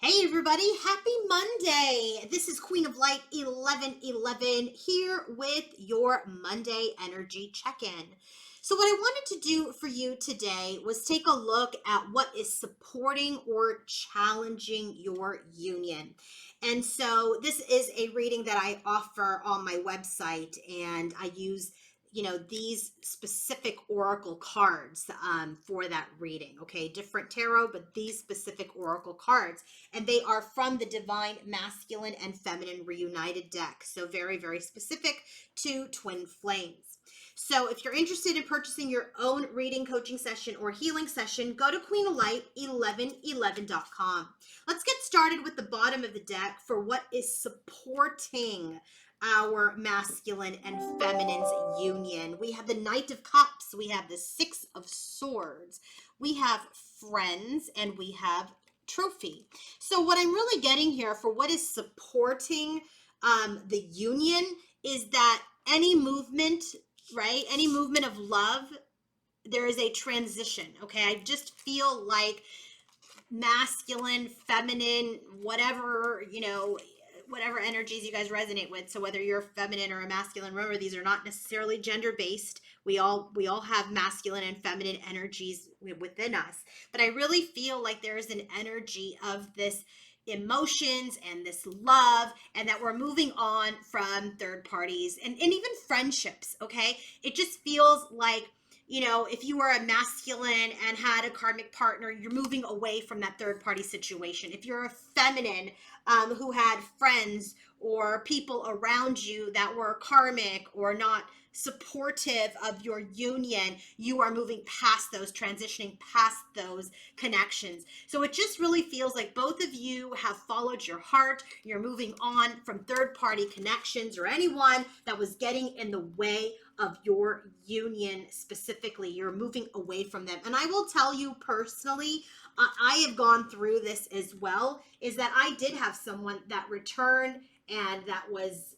Hey everybody, happy Monday. This is Queen of Light 1111 here with your Monday energy check-in. So what I wanted to do for you today was take a look at what is supporting or challenging your union. And so this is a reading that I offer on my website, and I use these specific oracle cards for that reading. Okay, different tarot, but these specific oracle cards, and they are from the Divine Masculine and Feminine Reunited deck. So very, very specific to twin flames. So if you're interested in purchasing your own reading, coaching session, or healing session, go to queenoflight1111.com. Let's get started with the bottom of the deck for what is supporting our masculine and feminine's union. We have the Knight of Cups, we have the Six of Swords, we have Friends, and we have Trophy. So what I'm really getting here for what is supporting the union is that any movement, right? Any movement of love, there is a transition. Okay, I just feel like masculine, feminine, whatever, whatever energies you guys resonate with. So whether you're feminine or a masculine, remember these are not necessarily gender based. We all have masculine and feminine energies within us. But I really feel like there's an energy of this emotions and this love, and that we're moving on from third parties and even friendships. Okay, it just feels like, if you were a masculine and had a karmic partner, you're moving away from that third party situation. If you're a feminine who had friends or people around you that were karmic or not supportive of your union, you are moving past those, transitioning past those connections. So it just really feels like both of you have followed your heart. You're moving on from third party connections or anyone that was getting in the way of your union specifically. You're moving away from them. And I will tell you personally, I have gone through this as well, is that I did have someone that returned and that was,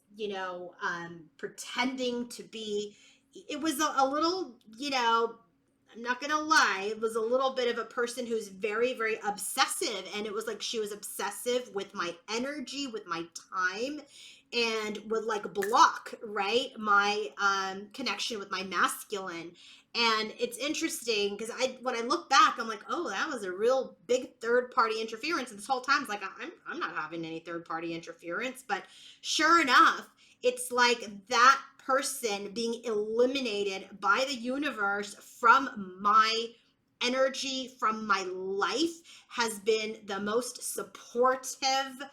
pretending to be, it was a little, I'm not going to lie, it was a little bit of a person who's very, very obsessive. And it was like she was obsessive with my energy, with my time, and would like block, right, my connection with my masculine. And it's interesting because when I look back, I'm like, oh, that was a real big third party interference. And this whole time, it's like, I'm not having any third party interference. But sure enough, it's like that person being eliminated by the universe from my energy, from my life, has been the most supportive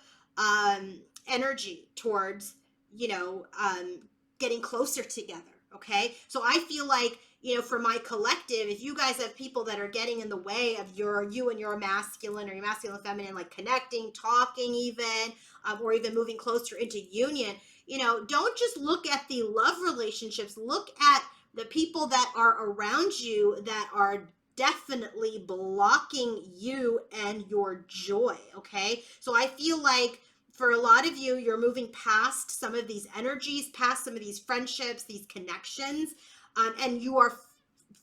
energy towards, getting closer together. Okay. So I feel like, for my collective, if you guys have people that are getting in the way of you and your masculine or your masculine and feminine, like connecting, talking even, or even moving closer into union, don't just look at the love relationships, look at the people that are around you that are definitely blocking you and your joy. Okay. So I feel like for a lot of you, you're moving past some of these energies, past some of these friendships, these connections, and you are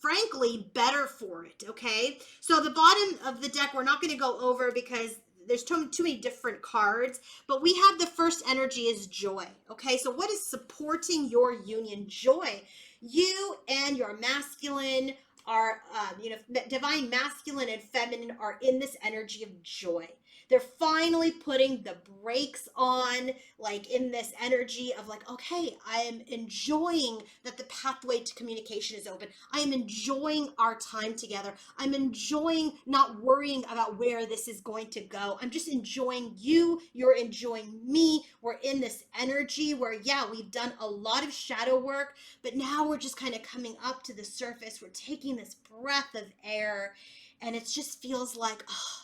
frankly better for it. Okay. So the bottom of the deck, we're not going to go over because there's too many different cards, but we have the first energy is joy. Okay. So what is supporting your union? Joy. You and your masculine are, divine masculine and feminine are in this energy of joy. They're finally putting the brakes on, like in this energy of like, okay, I am enjoying that the pathway to communication is open. I am enjoying our time together. I'm enjoying not worrying about where this is going to go. I'm just enjoying you. You're enjoying me. We're in this energy where, yeah, we've done a lot of shadow work, but now we're just kind of coming up to the surface. We're taking this breath of air, and it just feels like, oh,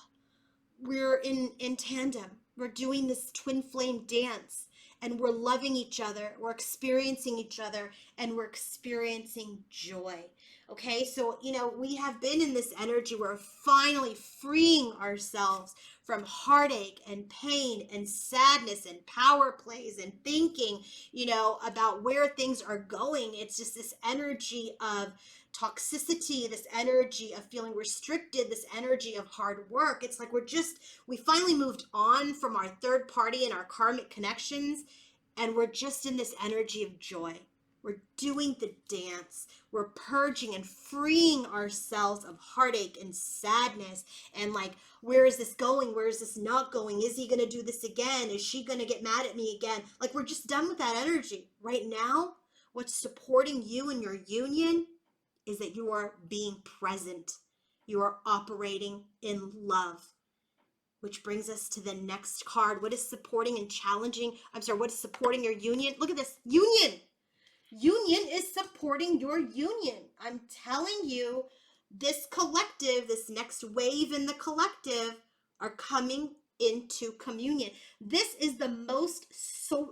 we're in tandem. We're doing this twin flame dance, and we're loving each other. We're experiencing each other, and we're experiencing joy. Okay, so, we have been in this energy where we're finally freeing ourselves from heartache and pain and sadness and power plays and thinking, about where things are going. It's just this energy of toxicity, this energy of feeling restricted, this energy of hard work. It's like we finally moved on from our third party and our karmic connections, and we're just in this energy of joy. We're doing the dance. We're purging and freeing ourselves of heartache and sadness. And like, where is this going? Where is this not going? Is he going to do this again? Is she going to get mad at me again? Like, we're just done with that energy. Right now, what's supporting you in your union is that you are being present. You are operating in love. Which brings us to the next card. What is supporting and challenging? What is supporting your union? Look at this. Union. Union is supporting your union. I'm telling you, this collective, this next wave in the collective are coming into communion. This is the most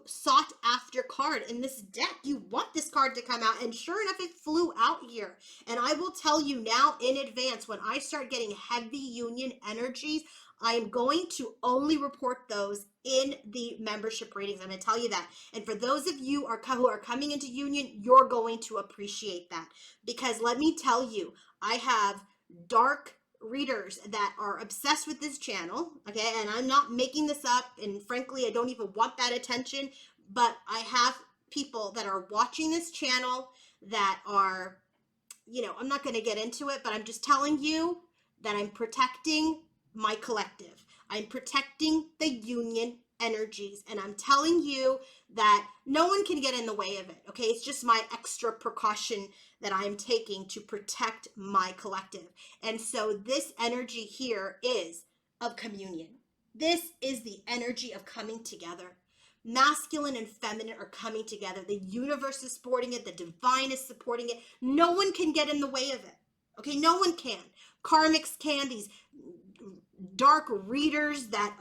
sought after card in this deck. You want this card to come out, and sure enough, it flew out here. And I will tell you now in advance, when I start getting heavy union energies, I am going to only report those in the membership readings. I'm going to tell you that. And for those of you who are coming into union, you're going to appreciate that. Because let me tell you, I have dark readers that are obsessed with this channel, okay? And I'm not making this up, and frankly, I don't even want that attention, but I have people that are watching this channel that are, I'm not going to get into it, but I'm just telling you that I'm protecting my collective. I'm protecting the union energies, and I'm telling you that no one can get in the way of it, okay? It's just my extra precaution that I'm taking to protect my collective. And so this energy here is of communion. This is the energy of coming together. Masculine and feminine are coming together. The universe is supporting it. The divine is supporting it. No one can get in the way of it. Okay, no one can. Karmics can. These dark readers that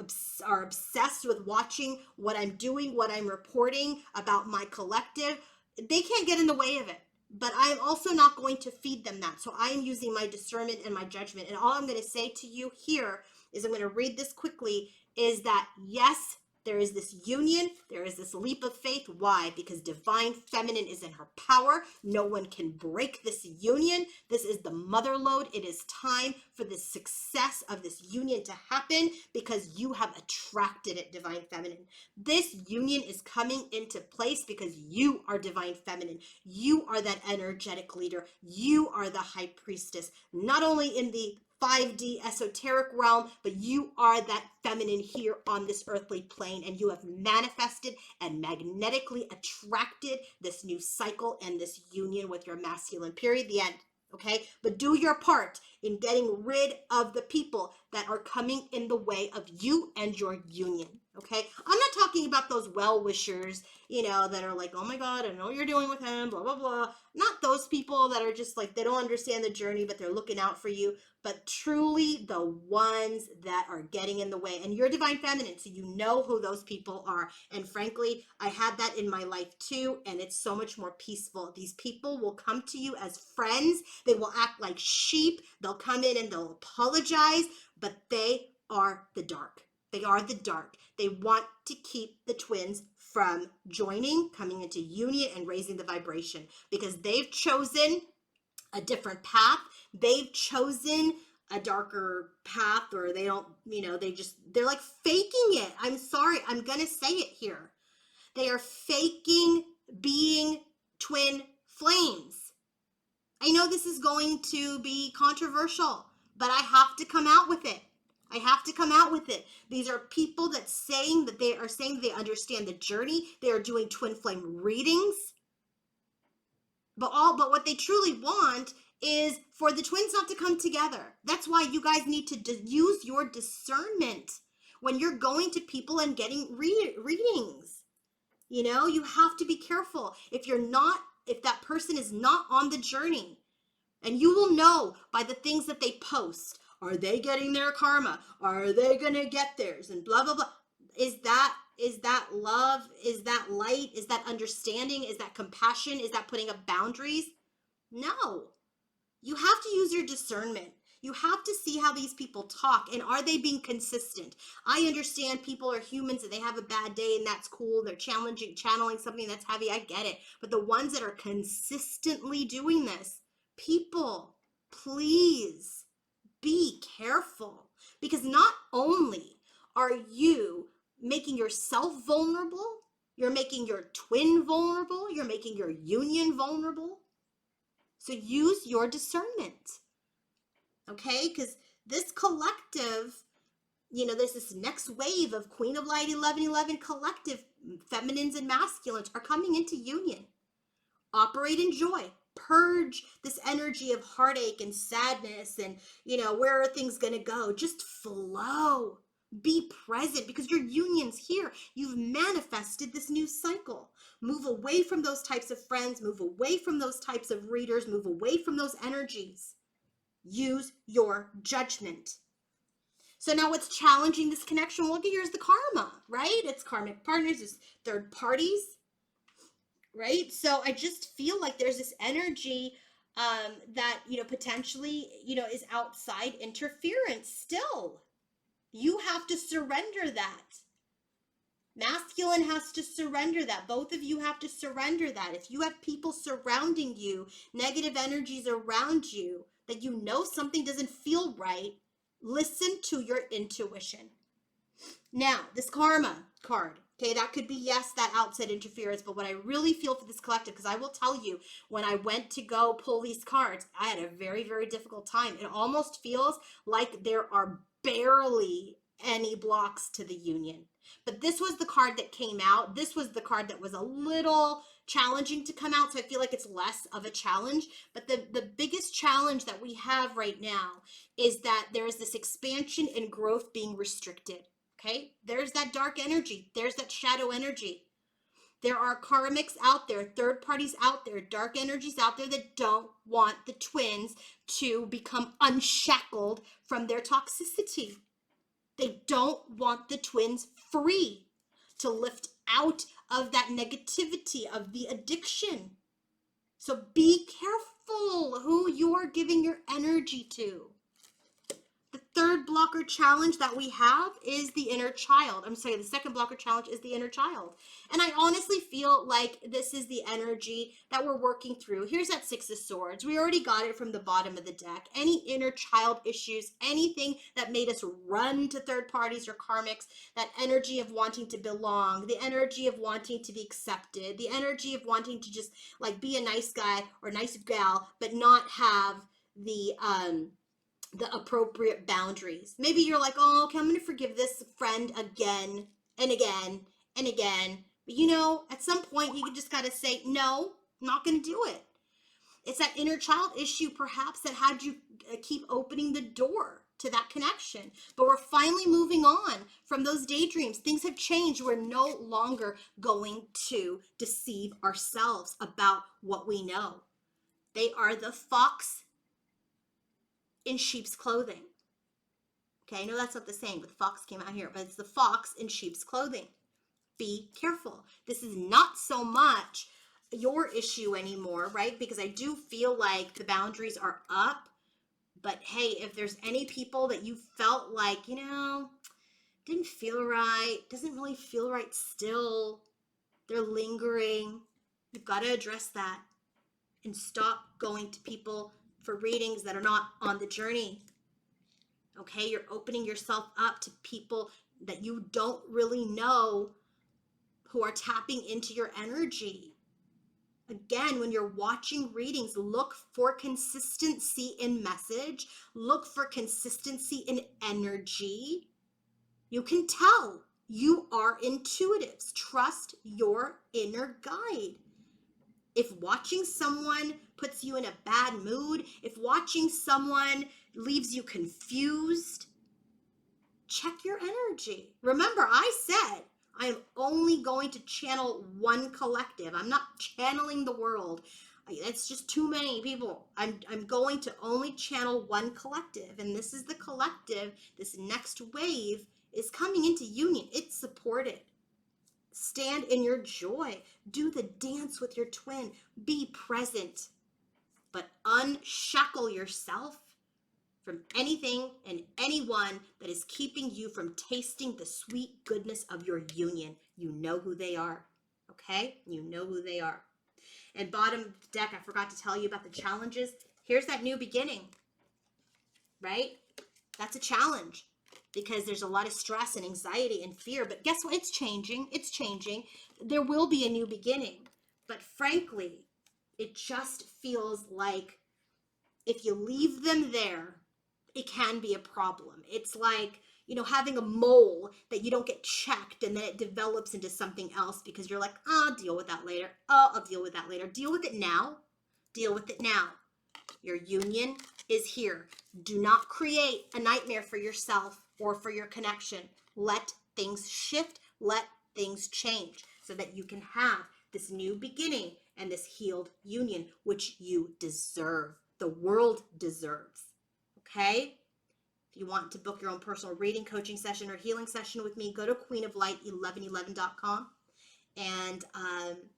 are obsessed with watching what I'm doing, what I'm reporting about my collective, they can't get in the way of it. But I am also not going to feed them that. So I am using my discernment and my judgment. And all I'm going to say to you here is, I'm going to read this quickly, is that yes, there is this union, there is this leap of faith. Why? Because divine feminine is in her power. No one can break this union. This is the mother lode. It is time for the success of this union to happen because you have attracted it, divine feminine. This union is coming into place because you are divine feminine. You are that energetic leader. You are the high priestess, not only in the 5D esoteric realm, but you are that feminine here on this earthly plane, and you have manifested and magnetically attracted this new cycle and this union with your masculine, period, the end. Okay, but do your part in getting rid of the people that are coming in the way of you and your union. Okay, I'm not talking about those well-wishers, that are like, oh my God, I know what you're doing with him, blah, blah, blah. Not those people that are just like, they don't understand the journey, but they're looking out for you. But truly the ones that are getting in the way. And you're divine feminine, so you know who those people are. And frankly, I had that in my life too, and it's so much more peaceful. These people will come to you as friends. They will act like sheep. They'll come in and they'll apologize, but they are the dark. They are the dark. They want to keep the twins from joining, coming into union, and raising the vibration because they've chosen a different path. They've chosen a darker path, or they don't, they're like faking it. I'm sorry. I'm going to say it here. They are faking being twin flames. I know this is going to be controversial, but I have to come out with it. I have to come out with it. These are people that they understand the journey. They are doing twin flame readings. But what they truly want is for the twins not to come together. That's why you guys need to use your discernment when you're going to people and getting readings. You have to be careful. If that person is not on the journey, and you will know by the things that they post. Are they getting their karma? Are they going to get theirs? And blah, blah, blah. Is that love? Is that light? Is that understanding? Is that compassion? Is that putting up boundaries? No. You have to use your discernment. You have to see how these people talk, and are they being consistent? I understand people are humans and they have a bad day, and that's cool. They're channeling something that's heavy. I get it. But the ones that are consistently doing this, people, please be careful, because not only are you making yourself vulnerable, you're making your twin vulnerable, you're making your union vulnerable. So use your discernment. Okay, because this collective, there's this next wave of Queen of Light 1111 collective, feminines and masculines are coming into union. Operate in joy. Purge this energy of heartache and sadness and, where are things going to go? Just flow. Be present, because your union's here. You've manifested this new cycle. Move away from those types of friends. Move away from those types of readers. Move away from those energies. Use your judgment. So now what's challenging this connection? Well, here's the karma, right? It's karmic partners, it's third parties, right? So I just feel like there's this energy that, potentially, is outside interference still. You have to surrender that. Masculine has to surrender that. Both of you have to surrender that. If you have people surrounding you, negative energies around you, that something doesn't feel right, listen to your intuition. Now, this karma card, okay, that could be, yes, that outside interference, but what I really feel for this collective, because I will tell you, when I went to go pull these cards, I had a very, very difficult time. It almost feels like there are barely any blocks to the union. But this was the card that came out. This was the card that was a little challenging to come out, so I feel like it's less of a challenge. But the biggest challenge that we have right now is that there is this expansion and growth being restricted. Okay, there's that dark energy. There's that shadow energy. There are karmics out there, third parties out there, dark energies out there that don't want the twins to become unshackled from their toxicity. They don't want the twins free, to lift out of that negativity, of the addiction. So be careful who you are giving your energy to. The third blocker challenge that we have is the inner child. I'm sorry, the second blocker challenge is the inner child. And I honestly feel like this is the energy that we're working through. Here's that Six of Swords. We already got it from the bottom of the deck. Any inner child issues, anything that made us run to third parties or karmics, that energy of wanting to belong, the energy of wanting to be accepted, the energy of wanting to just like be a nice guy or nice gal, but not have the appropriate boundaries. Maybe you're like, oh, okay, I'm going to forgive this friend again and again and again. But at some point you just got to say, no, I'm not going to do it. It's that inner child issue perhaps that had you keep opening the door to that connection. But we're finally moving on from those daydreams. Things have changed. We're no longer going to deceive ourselves about what we know. They are the fox in sheep's clothing. Okay, I know that's not the same, but the fox came out here, but it's the fox in sheep's clothing. Be careful. This is not so much your issue anymore, right? Because I do feel like the boundaries are up, but hey, if there's any people that you felt like, didn't feel right, doesn't really feel right still, they're lingering, you've got to address that and stop going to people for readings that are not on the journey. Okay, you're opening yourself up to people that you don't really know who are tapping into your energy. Again, when you're watching readings, look for consistency in message, look for consistency in energy. You can tell you are intuitives. Trust your inner guide. If watching someone puts you in a bad mood, if watching someone leaves you confused, check your energy. Remember, I said I am only going to channel one collective. I'm not channeling the world. It's just too many people. I'm going to only channel one collective, and this is the collective. This next wave is coming into union. It's supported. Stand in your joy. Do the dance with your twin. Be present. but unshackle yourself from anything and anyone that is keeping you from tasting the sweet goodness of your union. You know who they are, okay? You know who they are. And bottom of the deck, I forgot to tell you about the challenges. Here's that new beginning, right? That's a challenge because there's a lot of stress and anxiety and fear. But guess what? It's changing. It's changing. There will be a new beginning. But frankly, it just feels like if you leave them there, it can be a problem. It's like, you know, having a mole that you don't get checked and then it develops into something else because you're like, oh, I'll deal with that later. Oh, I'll deal with that later. Deal with it now. Deal with it now. Your union is here. Do not create a nightmare for yourself or for your connection. Let things shift. Let things change so that you can have this new beginning and this healed union, which you deserve. The world deserves. Okay? If you want to book your own personal reading, coaching session, or healing session with me, go to queenoflight1111.com. And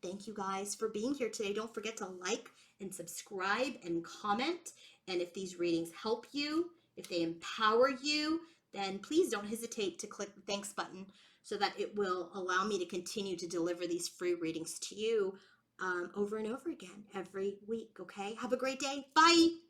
thank you guys for being here today. Don't forget to like and subscribe and comment. And if these readings help you, if they empower you, then please don't hesitate to click the thanks button so that it will allow me to continue to deliver these free readings to you over and over again every week. Okay? Have a great day. Bye.